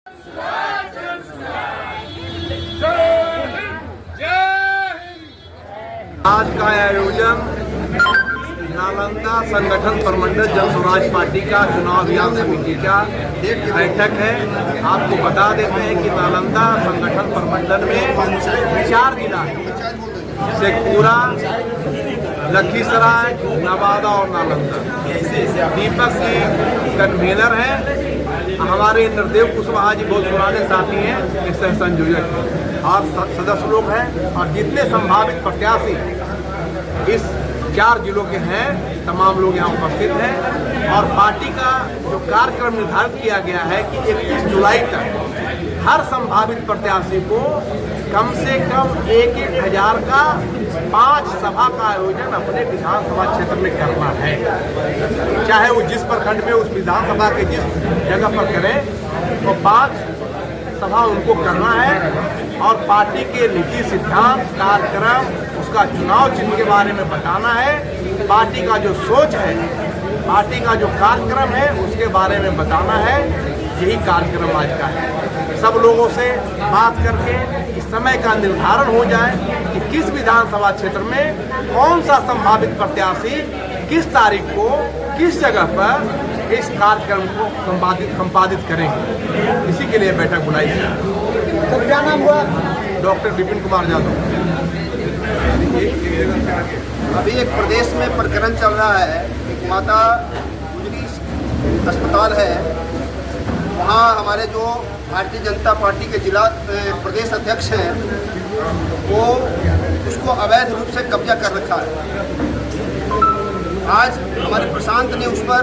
आज का आयोजन नालंदा संगठन प्रमंडल जन स्वराज पार्टी का चुनाव अभियान समिति का बैठक है। आपको बता देते हैं कि नालंदा संगठन प्रमंडल में 4 जिला है, शेखपुरा, लखीसराय, नवादा और नालंदा। दीपक जी कन्वीनर हैं, हमारे इंद्रदेव कुशवाहा जी बहुत पुराने साथी हैं, इससे संयोजक हैं और सदस्य लोग हैं। और जितने संभावित प्रत्याशी इस 4 जिलों के हैं तमाम लोग यहाँ उपस्थित हैं। और पार्टी का जो कार्यक्रम निर्धारित किया गया है कि 31 जुलाई तक हर संभावित प्रत्याशी को कम से कम 1-1 हजार का 5 सभा का आयोजन अपने विधानसभा क्षेत्र में करना है। चाहे वो जिस प्रखंड में उस विधानसभा के जिस जगह पर करें तो 5 सभा उनको करना है। और पार्टी के नीति सिद्धांत कार्यक्रम उसका चुनाव चिन्ह के बारे में बताना है। पार्टी का जो सोच है, पार्टी का जो कार्यक्रम है उसके बारे में बताना है। यही कार्यक्रम आज का है। सब लोगों से बात करके इस समय का निर्धारण हो जाए कि किस विधानसभा क्षेत्र में कौन सा संभावित प्रत्याशी किस तारीख को किस जगह पर इस कार्यक्रम को संपादित करेंगे। इसी के लिए बैठक बुलाई है। सर क्या नाम हुआ? डॉक्टर विपिन कुमार यादव। अभी एक प्रदेश में प्रकरण चल रहा है, एक माता गुजरी अस्पताल है, वहाँ हमारे जो भारतीय जनता पार्टी के जिला प्रदेश अध्यक्ष हैं वो उसको अवैध रूप से कब्जा कर रखा है। आज हमारे प्रशांत ने उस पर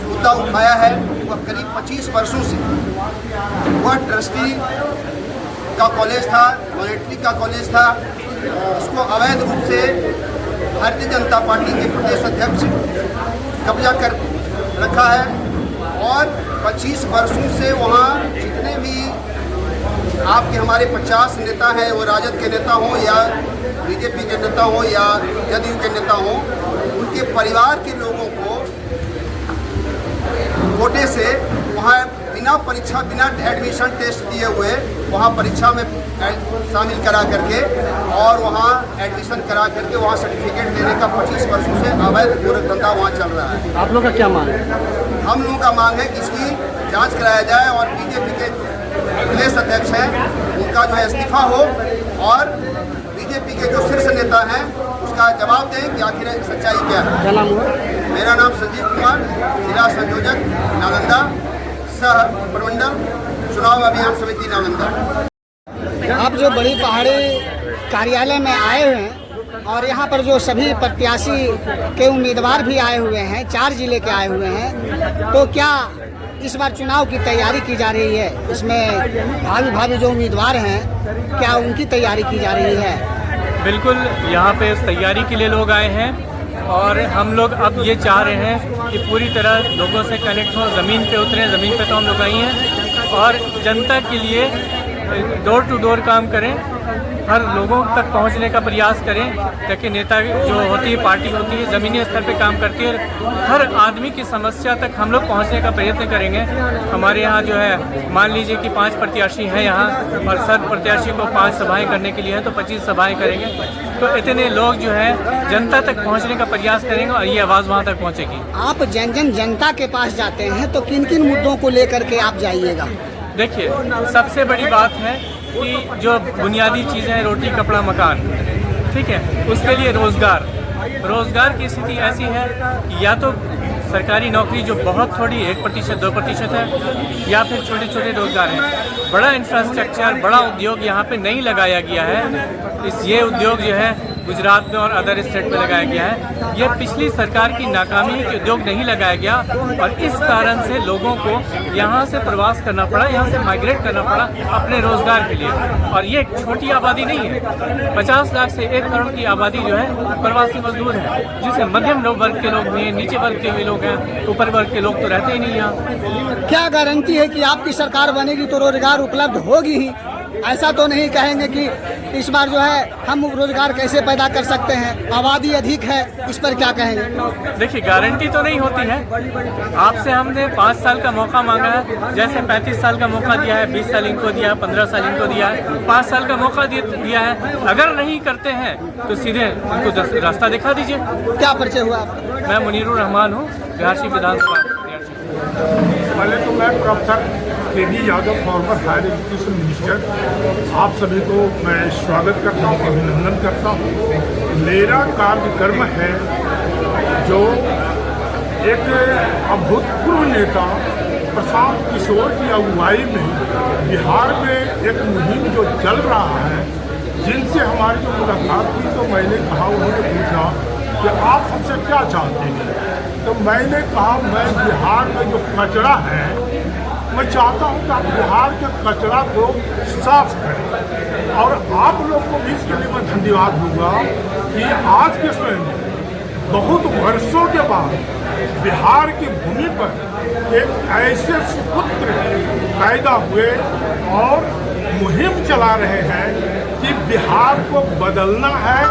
मुद्दा उठाया है। वह करीब 25 वर्षों से वह ट्रस्टी का कॉलेज था, मॉनेटरी का कॉलेज था, उसको अवैध रूप से भारतीय जनता पार्टी के प्रदेश अध्यक्ष कब्जा कर रखा है। और 25 वर्षों से वहाँ जितने भी आपके हमारे 50 नेता हैं, वो राजद के नेता हों या बीजेपी के नेता हों या जदयू के नेता हों, उनके परिवार के लोगों को कोटे से वहाँ बिना परीक्षा बिना एडमिशन टेस्ट दिए हुए वहाँ परीक्षा में शामिल करा करके और वहाँ एडमिशन करा करके वहाँ सर्टिफिकेट देने का 25 वर्षों से अवैध गोरख धंधा वहाँ चल रहा है। आप लोग का क्या मांग है? हम लोगों का मांग है कि इसकी जांच कराया जाए और बीजेपी के प्रदेश अध्यक्ष हैं उनका जो है इस्तीफा हो और बीजेपी के जो शीर्ष नेता हैं उसका जवाब दें कि आखिर सच्चाई क्या है। क्या नाम हुआ? मेरा नाम संजीव कुमार, जिला संयोजक नालंदा, सह प्रमंडल चुनाव अभियान समिति नालंदा। आप जो बड़ी पहाड़ी कार्यालय में आए हुए हैं और यहाँ पर जो सभी प्रत्याशी के उम्मीदवार भी आए हुए हैं, 4 जिले के आए हुए हैं, तो क्या इस बार चुनाव की तैयारी की जा रही है? इसमें भावी जो उम्मीदवार हैं क्या उनकी तैयारी की जा रही है? बिल्कुल, यहाँ पे इस तैयारी के लिए लोग आए हैं और हम लोग अब ये चाह रहे हैं कि पूरी तरह लोगों से कनेक्ट हों, ज़मीन पे उतरें। ज़मीन पे तो हम लोग आई हैं और जनता के लिए डोर टू डोर काम करें, हर लोगों तक पहुंचने का प्रयास करें ताकि नेता जो होती है, पार्टी होती है, ज़मीनी स्तर पे काम करती है, हर आदमी की समस्या तक हम लोग पहुंचने का प्रयत्न करेंगे। हमारे यहाँ जो है मान लीजिए कि 5 प्रत्याशी हैं यहाँ और सर प्रत्याशी को 5 सभाएं करने के लिए है तो 25 सभाएं करेंगे। तो इतने लोग जो है जनता तक पहुँचने का प्रयास करेंगे और ये आवाज़ वहाँ तक पहुँचेगी। आप जनता के पास जाते हैं तो किन किन मुद्दों को लेकर के आप जाइएगा? देखिए, सबसे बड़ी बात है कि जो बुनियादी चीज़ें हैं, रोटी कपड़ा मकान, ठीक है, उसके लिए रोज़गार की स्थिति ऐसी है कि या तो सरकारी नौकरी जो बहुत थोड़ी 1% 2% है या फिर छोटे छोटे रोज़गार हैं। बड़ा इंफ्रास्ट्रक्चर, बड़ा उद्योग यहाँ पे नहीं लगाया गया है। ये उद्योग जो है गुजरात में और अदर स्टेट में लगाया गया है। ये पिछली सरकार की नाकामी है कि उद्योग नहीं लगाया गया और इस कारण से लोगों को यहाँ से प्रवास करना पड़ा, यहाँ से माइग्रेट करना पड़ा अपने रोज़गार के लिए। और ये छोटी आबादी नहीं है, 50 लाख से 1 करोड़ की आबादी जो है प्रवासी मजदूर है, जिससे मध्यम वर्ग के लोग भी हैं, नीचे वर्ग के भी लोग हैं, ऊपर वर्ग के लोग तो रहते ही नहीं यहाँ। क्या गारंटी है कि आपकी सरकार बनेगी तो रोजगार उपलब्ध होगी ही? ऐसा तो नहीं कहेंगे कि इस बार जो है हम रोजगार कैसे पैदा कर सकते हैं, आबादी अधिक है, इस पर क्या कहेंगे? देखिए, गारंटी तो नहीं होती है। आपसे हमने 5 साल का मौका मांगा है, जैसे 35 साल का मौका दिया है, 20 साल इनको दिया है, 15 साल इनको दिया है, 5 साल का मौका दिया है। अगर नहीं करते हैं तो सीधे उनको रास्ता दिखा दीजिए। क्या परिचय हुआ आपका? मैं मुनीरुर रहमान हूँ, बिहार विधानसभा। पहले तो मैं professor K D. Yadav, former higher education minister, आप सभी को मैं स्वागत करता हूँ, अभिनंदन करता हूँ। मेरा कार्यक्रम है जो एक अभूतपूर्व नेता प्रशांत किशोर की अगुवाई में बिहार में एक मुहिम जो चल रहा है, जिनसे हमारी जो मुलाकात हुई तो मैंने कहा, उन्होंने पूछा कि आप हमसे क्या चाहते हैं। तो मैंने कहा मैं बिहार में जो कचरा है, मैं चाहता हूँ कि आप बिहार के कचरा को साफ करें। और आप लोग को भी इसके लिए मैं धन्यवाद दूंगा कि आज के समय में बहुत वर्षों के बाद बिहार की भूमि पर एक ऐसे सुपुत्र पैदा हुए और मुहिम चला रहे हैं कि बिहार को बदलना है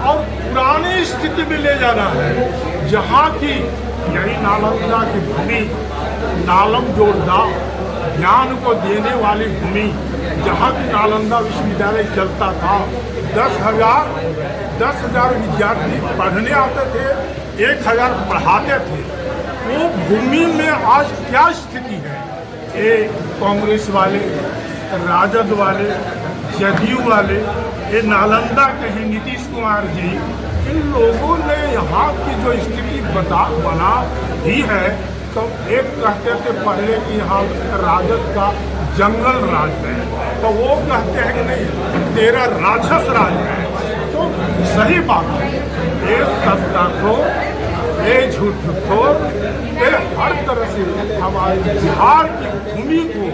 और पुरानी स्थिति में ले जाना है, जहाँ की यही नालंदा की भूमि, नालम जोड़दा ज्ञान को देने वाली भूमि, जहाँ की नालंदा विश्वविद्यालय चलता था। 10,000 विद्यार्थी पढ़ने आते थे, 1,000 पढ़ाते थे। वो भूमि में आज क्या स्थिति है? ये कांग्रेस वाले, राजद वाले, जदयू वाले, ये नालंदा के हैं नीतीश कुमार जी, इन लोगों ने यहाँ की जो स्थिति बना दी है। तो एक कहते थे पहले कि यहाँ राजद का जंगल राज है, तो वो कहते हैं कि नहीं, तेरा राक्षस राज है। तो सही बात है, ये सत्ता को, ये झूठ को, ये हर तरह से हमारे बिहार की भूमि को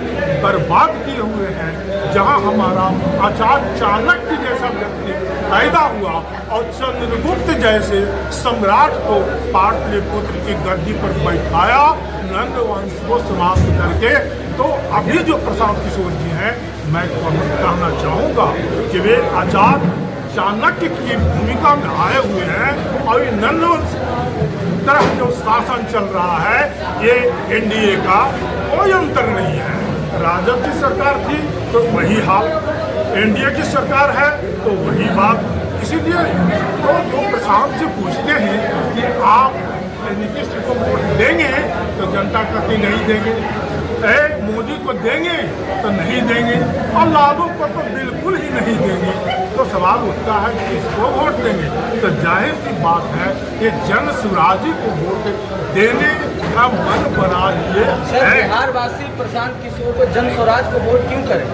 बर्बाद किए हुए हैं। जहाँ हमारा आचार्य चाणक्य जैसा व्यक्ति पैदा हुआ और चंद्रगुप्त जैसे सम्राट को पाटलिपुत्र की गद्दी पर बैठाया, नंद वंश को समाप्त करके। तो अभी जो प्रशांत किशोर जी हैं, मैं कहना चाहूँगा कि वे आचार्य चाणक्य की भूमिका में आए हुए हैं और ये नंद वंश तरह जो शासन चल रहा है, ये एनडीए का कोई अंतर नहीं है। राजद की सरकार थी तो वही हाल, एनडीए की सरकार है तो वही बात। इसीलिए तो जो प्रशांत से पूछते हैं कि आप नीतीश जी को वोट देंगे तो जनता कहती नहीं देंगे, मोदी को देंगे तो नहीं देंगे, और लालू को तो बिल्कुल ही नहीं देंगे। तो सवाल उठता है कि इसको वोट देंगे, तो जाहिर सी बात है कि जन स्वराज को वोट देने का मन बना लिए है। बिहारवासी प्रशांत किशोर को जन स्वराज को वोट क्यों करें?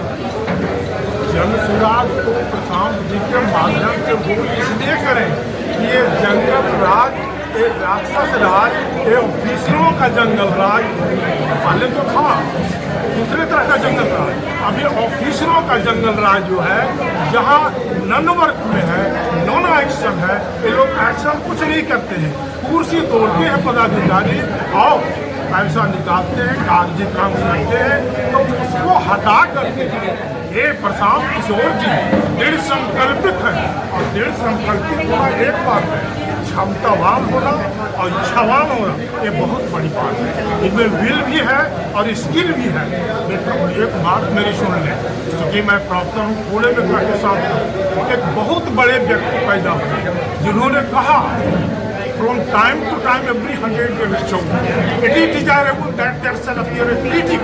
जन स्वराज को प्रशांत जी के माध्यम से वोट इसलिए करें कि ये जंगल राज, एक राक्षस राज, एक ऑफिसरों का जंगल राज पहले तो था, दूसरे तरह का जंगल राज। अभी ऑफिसरों का जंगल राज जो है, जहाँ नन वर्क में है, नॉन एक्शन है, ये लोग एक्शन कुछ नहीं करते हैं, कुर्सी तोड़ते हैं पदाधिकारी और पैसा निकालते हैं, कागजी काम करते हैं। तो उसको हटा करके ये प्रशांत किशोर जी दृढ़ संकल्पित है, और दृढ़ संकल्पित होना एक बात है, क्षमतावान होना और इच्छावान होना ये बहुत बड़ी बात है। इनमें विल भी है और स्किल भी है। मित्रों, एक बात मेरी सुन लें, क्योंकि मैं प्रोफेसर हूँ, थोड़े में कहते साथ एक बहुत बड़े व्यक्ति पैदा हुए जिन्होंने कहा, from time to time, every 100 years show, it is desirable that there shall appear a critic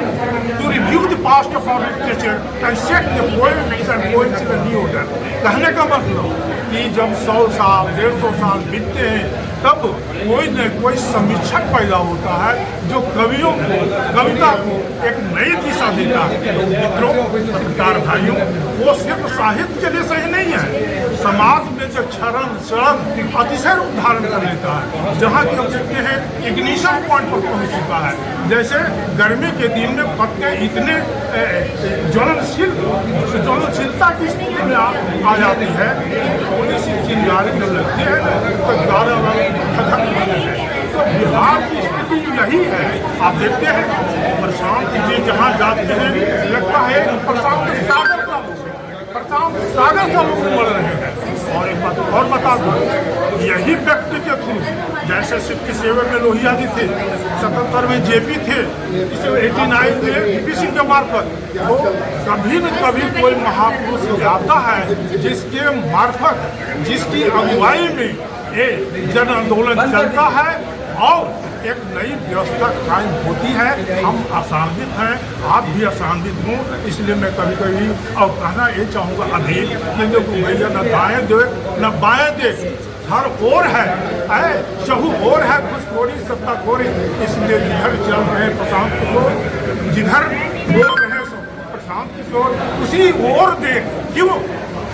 to review the past of our literature and set the poems and poets in a new order. कहने का मतलब कि जब 100 साल 150 साल बीतते हैं, तब कोई न कोई समीक्षक पैदा होता है जो कवियों को, कविता को एक नई दिशा देता है। मित्रों, पत्रकार भाइयों, वो सिर्फ साहित्य के लिए सही नहीं है, समाज में जो क्षरण अतिशय रूप धारण कर लेता है, जहाँ की हम देखते हैं इग्निशन पॉइंट पर पहुँच चुका है। जैसे गर्मी के दिन में पत्ते इतने ज्वलनशीलता की स्थिति में आ जाती है, थोड़ी सी चिंगारी जब लगती है तो ज्यादा खतम होती है। तो बिहार की स्थिति यही है। आप देखते हैं प्रशांत जी जहाँ जाते हैं, लगता है प्रशांत सागर का प्रशांत सागर से लोग बढ़ रहे हैं। और एक बात और बता दूं, यही व्यक्ति के थ्रू, जैसे सिक्की सेवन में लोहिया जी थे, 77 में जेपी थे, 89 में वीपी सिंह के मार्फत, तो कभी न कभी कोई महापुरुष आता है जिसके मार्फत, जिसकी अगुवाई में ये जन आंदोलन चलता है और एक नई व्यवस्था कायम होती है। हम आशान्वित हैं, आप भी आशान्वित हों, इसलिए मैं कभी कभी और कहना ये चाहूँगा अभी कि जो भैया न दाएं दे न बाएं दे, हर ओर है, चहु ओर है घुसखोरी सत्ताखोरी, इसलिए जिधर चल रहे प्रशांत किशोर, जिधर बोल रहे प्रशांत किशोर, उसी ओर देख। क्यों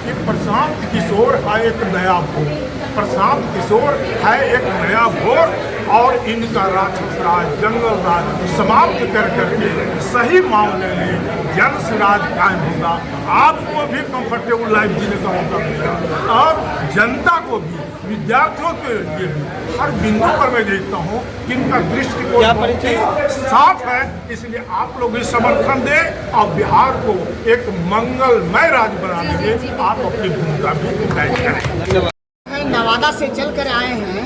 कि प्रशांत किशोर है एक नया भोर, प्रशांत किशोर है एक नया भोर, और इनका राक्षस राज, जंगल राज समाप्त कर करके सही मामले में जन स्वराज कायम होगा। आपको भी कंफर्टेबल लाइफ जीने का मौका मिलेगा और जनता को भी, विद्यार्थियों के लिए भी हर बिंदु पर मैं देखता हूँ कि इनका दृष्टिकोण साफ है। इसलिए आप लोग भी समर्थन दें और बिहार को एक मंगलमय राज्य बनाने में आप अपनी भूमिका भी तय करें। नवादा से चल कर आए हैं,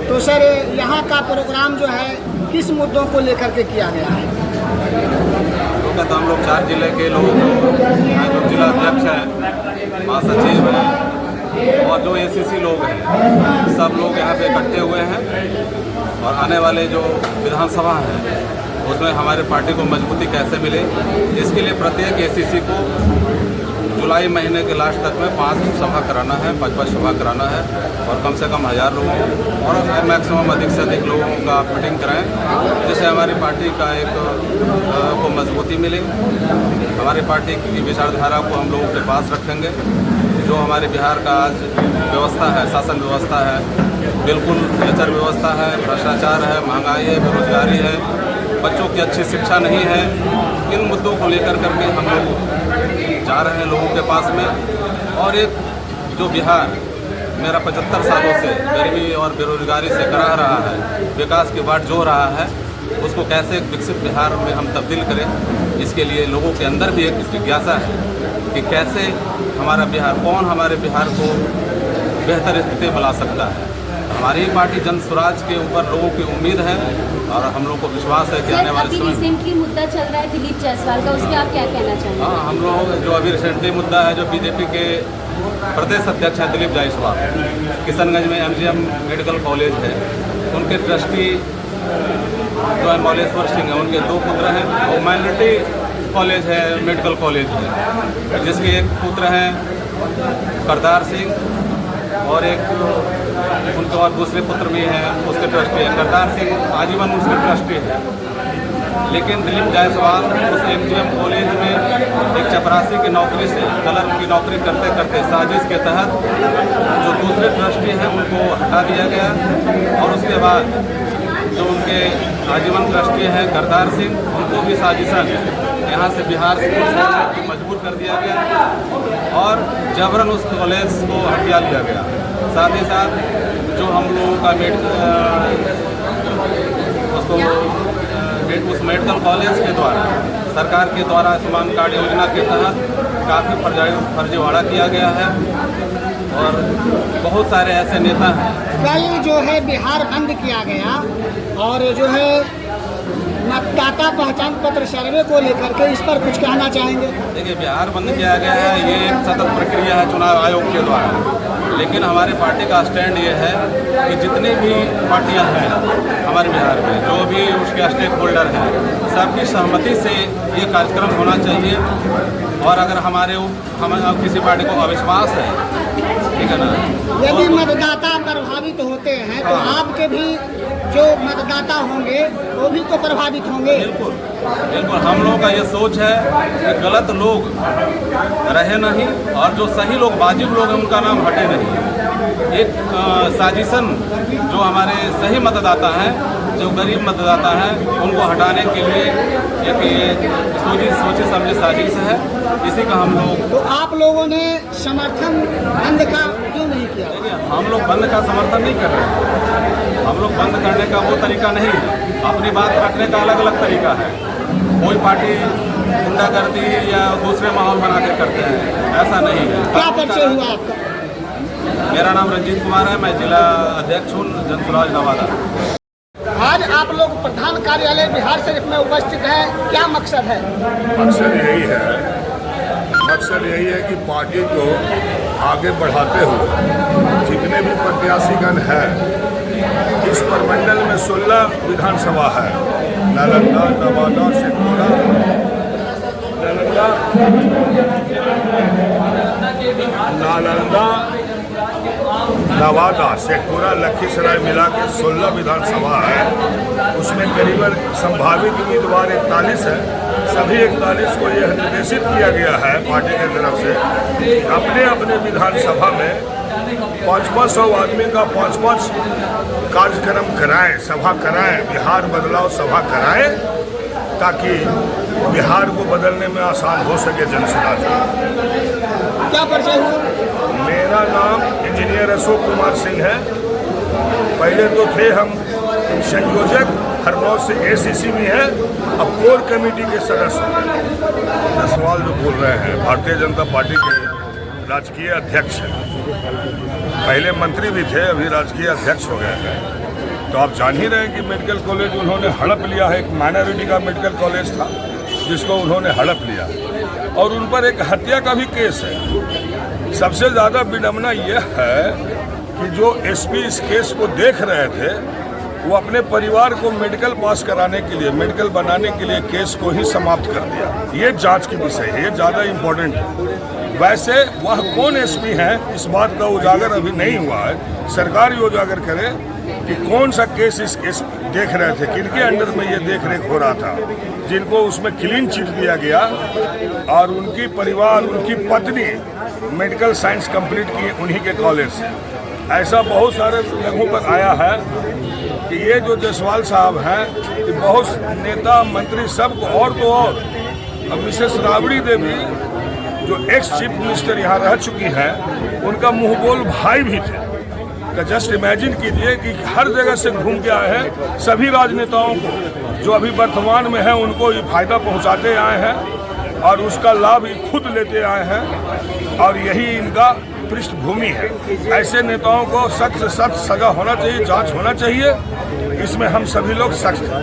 तो सर यहाँ का प्रोग्राम जो है किस मुद्दों को लेकर के किया गया है? तो हम लोग 4 जिले के लोग, जो जिला अध्यक्ष हैं, महासचिव हैं और जो एसीसी लोग हैं, सब लोग यहाँ पे इकट्ठे हुए हैं। और आने वाले जो विधानसभा है उसमें हमारे पार्टी को मजबूती कैसे मिले, इसके लिए प्रत्येक एसीसी को जुलाई महीने के लास्ट तक में 5 सभा कराना है, 5 सभा कराना है और कम से कम 1000 लोगों और मैक्सिमम अधिक से अधिक लोगों का मीटिंग कराएं, जिससे हमारी पार्टी का एक को मजबूती मिले। हमारी पार्टी की विचारधारा को हम लोगों के पास रखेंगे। जो हमारे बिहार का आज व्यवस्था है, शासन व्यवस्था है, बिल्कुल नेचर व्यवस्था है, भ्रष्टाचार है, महंगाई है, बेरोजगारी है, बच्चों की अच्छी शिक्षा नहीं है, इन मुद्दों को लेकर करके हम लोग जा रहे हैं लोगों के पास में। और एक जो बिहार मेरा 75 सालों से गरीबी और बेरोजगारी से करा रहा है, विकास की बाट जो रहा है, उसको कैसे एक विकसित बिहार में हम तब्दील करें, इसके लिए लोगों के अंदर भी एक जिज्ञासा है कि कैसे हमारा बिहार, कौन हमारे बिहार को बेहतर स्थिति में ला सकता है। हमारी पार्टी जन स्वराज के ऊपर लोगों की उम्मीद है और हम लोग को विश्वास है कि आने वाले समय रिसेंटली मुद्दा चल रहा है दिलीप जायसवाल का, उसके आप क्या कहना चाहेंगे? हाँ, हम लोग जो अभी रिसेंटली मुद्दा है, जो बीजेपी के प्रदेश अध्यक्ष हैं दिलीप जायसवाल, किशनगंज में MGM मेडिकल कॉलेज है, उनके ट्रस्टी जो है मौलेश्वर सिंह है, उनके 2 पुत्र हैं। और माइनॉरिटी कॉलेज है, मेडिकल कॉलेज है, जिसके एक पुत्र हैं करतार सिंह और एक उनके और दूसरे पुत्र भी हैं, उसके ट्रस्टी हैं। करतार सिंह आजीवन उसके ट्रस्टी हैं, लेकिन दिलीप जायसवाल उस MGM कॉलेज में एक चपरासी की नौकरी से कलर की नौकरी करते करते साजिश के तहत जो दूसरे ट्रस्टी हैं उनको हटा दिया गया और उसके बाद जो उनके आजीवन ट्रस्टी हैं करतार सिंह, उनको भी साजिशन यहाँ से बिहार से मजबूर कर दिया गया और जबरन उस कॉलेज को हटा दिया गया। साथ ही साथ जो हम लोगों का उस मेडिकल कॉलेज के द्वारा सरकार के द्वारा आयुष्मान कार्ड योजना के तहत काफ़ी फर्जीवाड़ा किया गया है और बहुत सारे ऐसे नेता हैं। कल जो है बिहार बंद किया गया और जो है मतदाता पहचान पत्र सर्वे को लेकर के इस पर कुछ कहना चाहेंगे? देखिए, बिहार बंद किया गया है, ये एक सतत प्रक्रिया है चुनाव आयोग के द्वारा, लेकिन हमारी पार्टी का स्टैंड ये है कि जितनी भी पार्टियां हैं हमारे बिहार में, जो भी उसके स्टेक होल्डर हैं, सबकी सहमति से ये कार्यक्रम होना चाहिए। और अगर हम किसी पार्टी को अविश्वास है, ठीक है ना, यदि मतदाता प्रभावित होते हैं तो आपके भी जो मतदाता होंगे वो भी तो प्रभावित होंगे। बिल्कुल बिल्कुल, हम लोगों का ये सोच है कि गलत लोग रहे नहीं और जो सही लोग, वाजिब लोग हैं, उनका नाम हटे नहीं। एक साजिशन जो हमारे सही मतदाता हैं, जो गरीब मतदाता हैं, उनको हटाने के लिए एक सोची समझी साजिश है, इसी का हम लोग। तो आप लोगों ने समर्थन बंद का क्यों नहीं किया? हम लोग बंद का समर्थन नहीं कर रहे। हम लोग बंद करने का वो तरीका नहीं है, अपनी बात रखने का अलग अलग तरीका है। कोई पार्टी गुंडागर्दी या दूसरे माहौल बना के करते हैं, ऐसा नहीं है। क्या परिचय हुआ आपका? मेरा नाम रंजीत कुमार है, मैं जिला अध्यक्ष हूँ जनसुराज नवादा। आज आप लोग प्रधान कार्यालय बिहार शरीफ में उपस्थित हैं, क्या मकसद है? मकसद यही है कि पार्टी को आगे बढ़ाते हुए जितने भी प्रत्याशीगण हैं, इस प्रमंडल में 16 विधानसभा है, नालंदा, नवादा, शेखपुरा, नवादा, शेखपुरा, लखीसराय मिला के 16 विधानसभा है। उसमें करीबन संभावित उम्मीदवार 41 है। सभी 41 को यह निर्देशित किया गया है पार्टी की तरफ से अपने अपने विधानसभा में 500 आदमी का 5 कार्यक्रम कराएं, सभा कराएं, बिहार बदलाव सभा कराएं, ताकि बिहार को बदलने में आसान हो सके जनसुराज। क्या परिचय हुआ? मेरा नाम इंजीनियर अशोक कुमार सिंह है। पहले तो थे हम संयोजक, हरनौत से ACC में है, अब कोर कमेटी के सदस्य हैं। सवाल जो बोल रहे हैं, भारतीय जनता पार्टी के राजकीय अध्यक्ष हैं, पहले मंत्री भी थे, अभी राजकीय अध्यक्ष हो गए हैं। तो आप जान ही रहे हैं कि मेडिकल कॉलेज उन्होंने हड़प लिया है। एक माइनॉरिटी का मेडिकल कॉलेज था जिसको उन्होंने हड़प लिया, और उन पर एक हत्या का भी केस है। सबसे ज़्यादा विडंबना यह है कि जो SP इस केस को देख रहे थे, वो अपने परिवार को मेडिकल पास कराने के लिए, मेडिकल बनाने के लिए केस को ही समाप्त कर दिया। ये जांच की विषय है, ये ज़्यादा इम्पोर्टेंट है। वैसे वह कौन SP है, इस बात का उजागर अभी नहीं हुआ है। सरकार ये उजागर करे कि कौन सा केस इस केस देख रहे थे, किनके अंडर में ये देख रेख हो रहा था, जिनको उसमें क्लीन चिट दिया गया, और उनकी परिवार, उनकी पत्नी मेडिकल साइंस कंप्लीट की उन्हीं के कॉलेज से। ऐसा बहुत सारे जगहों पर आया है कि ये जो जायसवाल साहब हैं, कि बहुत नेता मंत्री सबको, और तो और मिसेस राबड़ी देवी जो एक्स चीफ मिनिस्टर यहाँ रह चुकी हैं, उनका मुंहबोल भाई भी थे। तो जस्ट इमेजिन कीजिए कि हर जगह से घूम के आए हैं, सभी राजनेताओं को जो अभी वर्तमान में हैं उनको ये फायदा पहुँचाते आए हैं, और उसका लाभ ये खुद लेते आए हैं, और यही इनका पृष्ठभूमि है। ऐसे नेताओं को सख्त से सख्त सजा होना चाहिए, जांच होना चाहिए। इसमें हम सभी लोग सख्त हैं।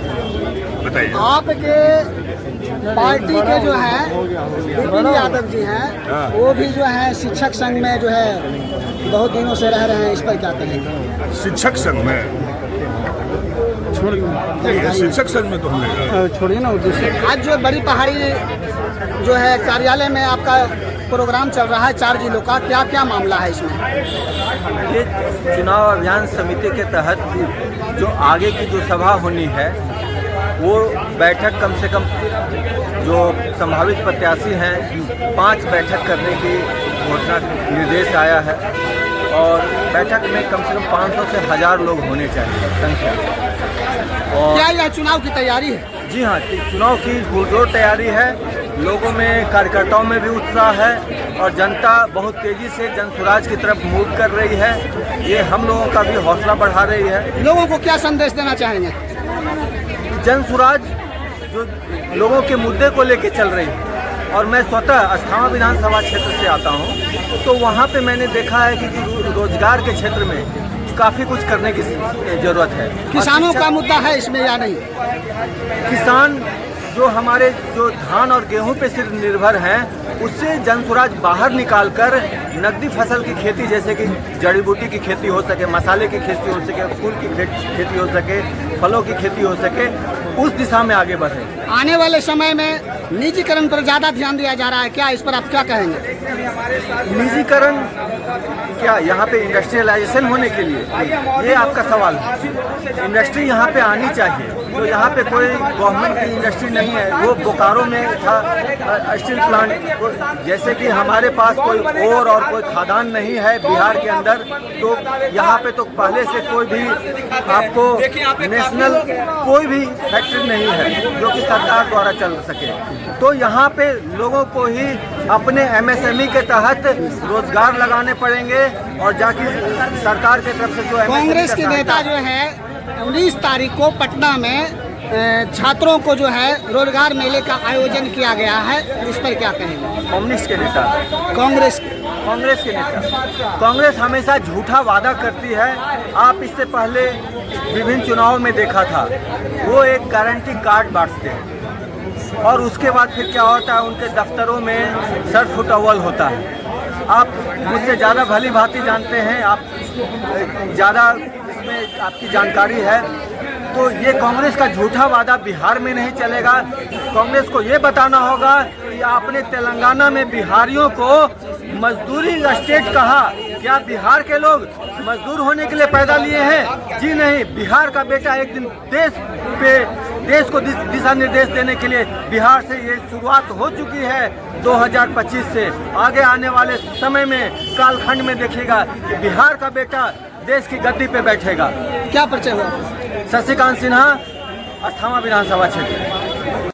बताइए। आपके पार्टी के जो हैं विपिन यादव जी हैं, वो भी जो है शिक्षक संघ में जो है बहुत दिनों से रह रहे हैं, इस पर क्या कहेंगे? शिक्षक संघ में शिक्षक संघ में तो हमने छोड़िए ना उद्देश्य। आज जो बड़ी पहाड़ी जो है कार्यालय में आपका प्रोग्राम चल रहा है 4 जिलों का, क्या क्या मामला है इसमें? ये चुनाव अभियान समिति के तहत जो आगे की जो सभा होनी है, वो बैठक कम से कम जो संभावित प्रत्याशी हैं 5 बैठक करने की घोषणा निर्देश आया है, और बैठक में कम से कम 500 से 1000 लोग होने चाहिए संख्या। और क्या यह चुनाव की तैयारी है? जी हाँ, चुनाव की पुरजोर तैयारी है। लोगों में, कार्यकर्ताओं में भी उत्साह है, और जनता बहुत तेजी से जनसुराज की तरफ मूव कर रही है। ये हम लोगों का भी हौसला बढ़ा रही है। लोगों को क्या संदेश देना चाहेंगे? जनसुराज जो लोगों के मुद्दे को लेकर चल रही है, और मैं स्वतः अस्थाना विधानसभा क्षेत्र से आता हूं, तो वहां पे मैंने देखा है कि रोजगार के क्षेत्र में काफ़ी कुछ करने की ज़रूरत है। किसानों का मुद्दा है इसमें या नहीं? किसान जो हमारे जो धान और गेहूं पे सिर्फ निर्भर हैं, उससे जनसुराज बाहर निकालकर नकदी फसल की खेती, जैसे कि जड़ी बूटी की खेती हो सके, मसाले की खेती हो सके, फूल की खेती हो सके, फलों की खेती हो सके, उस दिशा में आगे बढ़े। आने वाले समय में निजीकरण पर ज़्यादा ध्यान दिया जा रहा है, क्या इस पर आप क्या कहेंगे? निजीकरण क्या, यहाँ पे इंडस्ट्रियलाइजेशन होने के लिए, ये आपका सवाल है। इंडस्ट्री यहाँ पे आनी चाहिए। तो यहाँ पे कोई गवर्नमेंट की इंडस्ट्री नहीं है। वो बोकारो में था स्टील प्लांट, जैसे कि हमारे पास कोई और कोई खदान नहीं है बिहार के अंदर, तो यहाँ पे तो पहले से कोई भी आपको नेशनल कोई भी फैक्ट्री नहीं है जो कि सरकार द्वारा चल सके। तो यहाँ पे लोगों को ही अपने MSME के तहत रोजगार लगाने पड़ेंगे, और जाके सरकार की तरफ से जो कांग्रेस के नेता जो है 19 तारीख को पटना में छात्रों को जो है रोजगार मेले का आयोजन किया गया है, इस पर क्या कहेंगे? कम्युनिस्ट के नेता, कांग्रेस के नेता, कांग्रेस हमेशा झूठा वादा करती है। आप इससे पहले विभिन्न चुनाव में देखा था, वो एक गारंटी कार्ड बांटते हैं और उसके बाद फिर क्या होता है, उनके दफ्तरों में सर फुटअव्वल होता है। आप मुझसे ज़्यादा भली भांति जानते हैं, आप ज़्यादा इसमें आपकी जानकारी है। तो ये कांग्रेस का झूठा वादा बिहार में नहीं चलेगा। कांग्रेस को ये बताना होगा कि आपने तेलंगाना में बिहारियों को मजदूरी स्टेट कहा, क्या बिहार के लोग मजदूर होने के लिए पैदा लिए हैं? जी नहीं। बिहार का बेटा एक दिन देश को दिशा निर्देश देने के लिए बिहार से ये शुरुआत हो चुकी है 2025 से। आगे आने वाले समय में कालखंड में देखिएगा कि बिहार का बेटा देश की गद्दी पे बैठेगा। क्या परिचय हुआ? शशिकांत सिन्हा, अस्थामा विधानसभा क्षेत्र।